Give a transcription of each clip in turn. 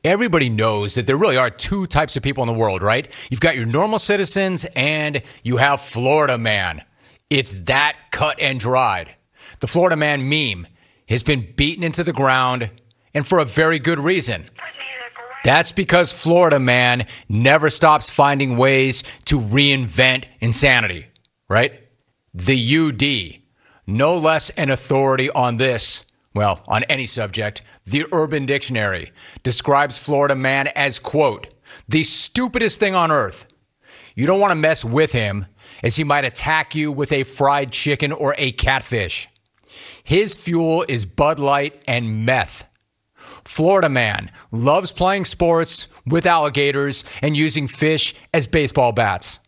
Everybody knows that there really are two types of people in the world, right? You've got your normal citizens and you have Florida man. It's that cut and dried. The Florida man meme has been beaten into the ground, and for a very good reason. That's because Florida man never stops finding ways to reinvent insanity, right? The UD, no less an authority on this, well, on any subject, the Urban Dictionary describes Florida man as, quote, the stupidest thing on earth. You don't want to mess with him, as he might attack you with a fried chicken or a catfish. His fuel is Bud Light and meth. Florida man loves playing sports with alligators and using fish as baseball bats.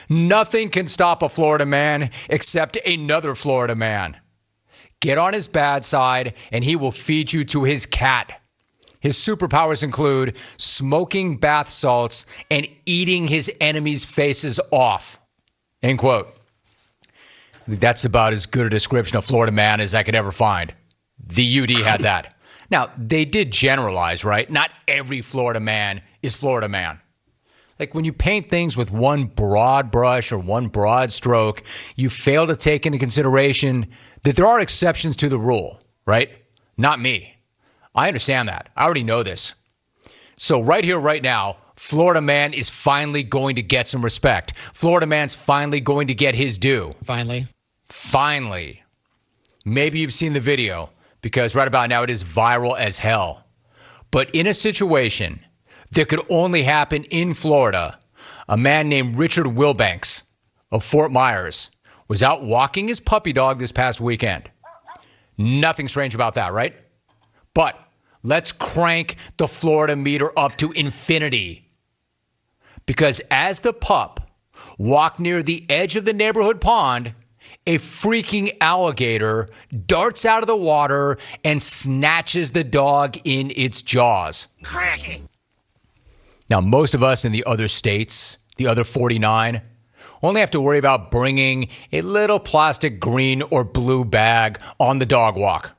Nothing can stop a Florida man except another Florida man. Get on his bad side and he will feed you to his cat. His superpowers include smoking bath salts and eating his enemies' faces off. End quote. That's about as good a description of Florida man as I could ever find. The UD had that. Now, they did generalize, right? Not every Florida man is Florida man. Like when you paint things with one broad brush or one broad stroke, you fail to take into consideration that there are exceptions to the rule, right? Not me. I understand that. I already know this. So right here, right now, Florida man is finally going to get some respect. Florida man's finally going to get his due. Finally. Maybe you've seen the video, because right about now it is viral as hell. But in a situation that could only happen in Florida, a man named Richard Wilbanks of Fort Myers was out walking his puppy dog this past weekend. Nothing strange about that, right? But let's crank the Florida meter up to infinity. Because as the pup walked near the edge of the neighborhood pond, a freaking alligator darts out of the water and snatches the dog in its jaws. Cracking. Now, most of us in the other states, the other 49, only have to worry about bringing a little plastic green or blue bag on the dog walk.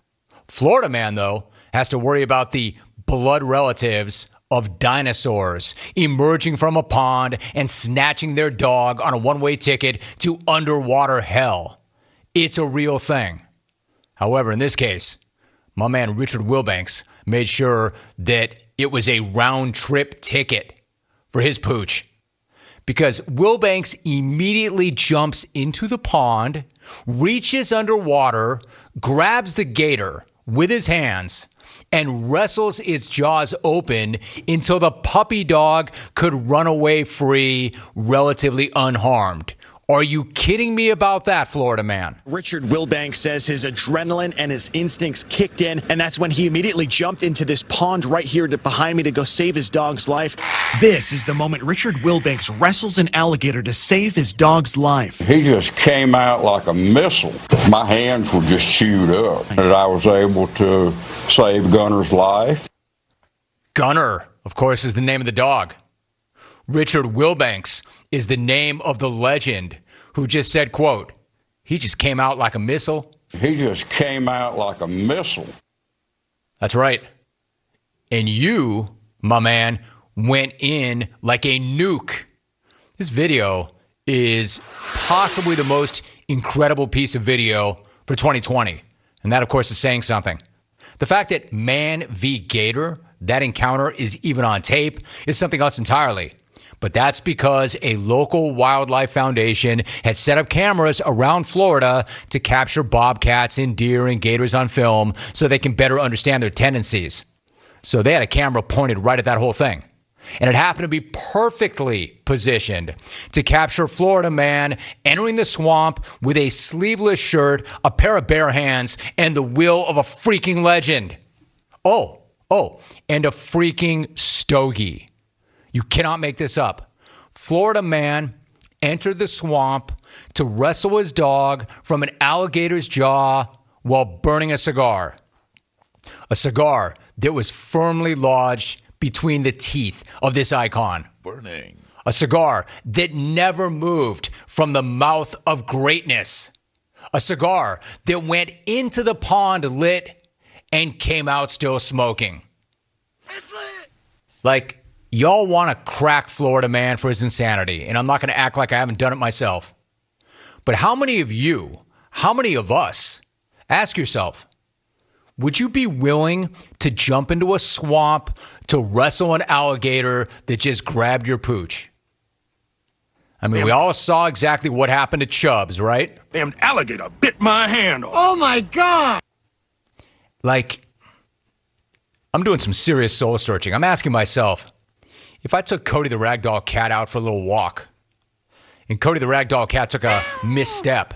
Florida man, though, has to worry about the blood relatives of dinosaurs emerging from a pond and snatching their dog on a one-way ticket to underwater hell. It's a real thing. However, in this case, my man Richard Wilbanks made sure that it was a round-trip ticket for his pooch. Because Wilbanks immediately jumps into the pond, reaches underwater, grabs the gator with his hands, and wrestles its jaws open until the puppy dog could run away free, relatively unharmed. Are you kidding me about that, Florida man? Richard Wilbanks says his adrenaline and his instincts kicked in, and that's when he immediately jumped into this pond right here behind me to go save his dog's life. This is the moment Richard Wilbanks wrestles an alligator to save his dog's life. He just came out like a missile. My hands were just chewed up, and I was able to save Gunner's life. Gunner, of course, is the name of the dog. Richard Wilbanks is the name of the legend who just said, quote, he just came out like a missile. He just came out like a missile. That's right. And you, my man, went in like a nuke. This video is possibly the most incredible piece of video for 2020. And that, of course, is saying something. The fact that man v. gator, that encounter is even on tape, is something else entirely. But that's because a local wildlife foundation had set up cameras around Florida to capture bobcats and deer and gators on film so they can better understand their tendencies. So they had a camera pointed right at that whole thing. And it happened to be perfectly positioned to capture Florida man entering the swamp with a sleeveless shirt, a pair of bare hands, and the will of a freaking legend. Oh, and a freaking stogie. You cannot make this up. Florida man entered the swamp to wrestle his dog from an alligator's jaw while burning a cigar. A cigar that was firmly lodged between the teeth of this icon. Burning. A cigar that never moved from the mouth of greatness. A cigar that went into the pond lit and came out still smoking. It's lit. Like, y'all want to crack Florida man for his insanity, and I'm not going to act like I haven't done it myself. But how many of us, ask yourself, would you be willing to jump into a swamp to wrestle an alligator that just grabbed your pooch? I mean, we all saw exactly what happened to Chubbs, right? Damn alligator bit my hand off. Oh my God! Like, I'm doing some serious soul searching. I'm asking myself, if I took Cody the Ragdoll Cat out for a little walk, and Cody the Ragdoll Cat took a misstep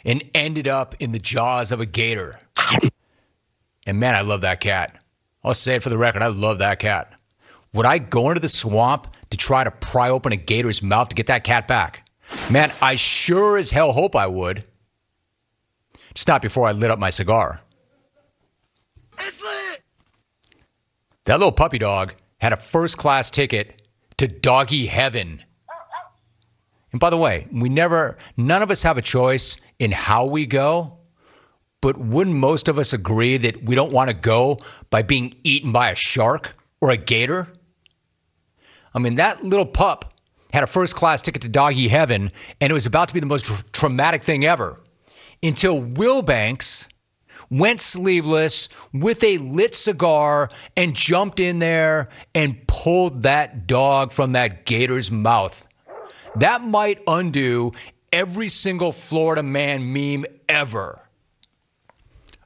and ended up in the jaws of a gator. And man, I love that cat. I'll say it for the record, I love that cat. Would I go into the swamp to try to pry open a gator's mouth to get that cat back? Man, I sure as hell hope I would. Just not before I lit up my cigar. It's lit! That little puppy dog had a first-class ticket to doggy heaven. And by the way, none of us have a choice in how we go, but wouldn't most of us agree that we don't want to go by being eaten by a shark or a gator? I mean, that little pup had a first-class ticket to doggy heaven, and it was about to be the most traumatic thing ever until Wilbanks went sleeveless with a lit cigar and jumped in there and pulled that dog from that gator's mouth. That might undo every single Florida man meme ever.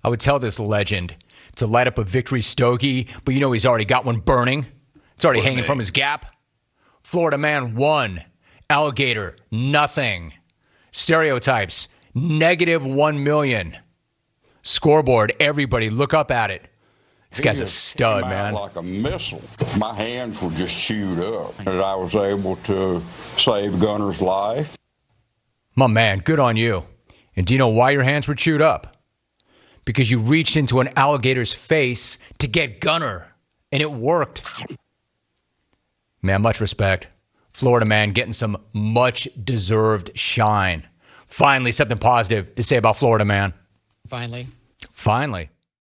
I would tell this legend to light up a victory stogie, but you know he's already got one burning. It's already hanging from his gap. Florida man 1, alligator nothing. Stereotypes -1 million. Scoreboard, everybody look up at it. This guy's a stud, man. Like a missile. My hands were just chewed up, and I was able to save Gunner's life. My man, good on you. And do you know why your hands were chewed up? Because you reached into an alligator's face to get Gunner, and it worked. Man, much respect. Florida man getting some much-deserved shine. Finally, something positive to say about Florida man. Finally. Finally.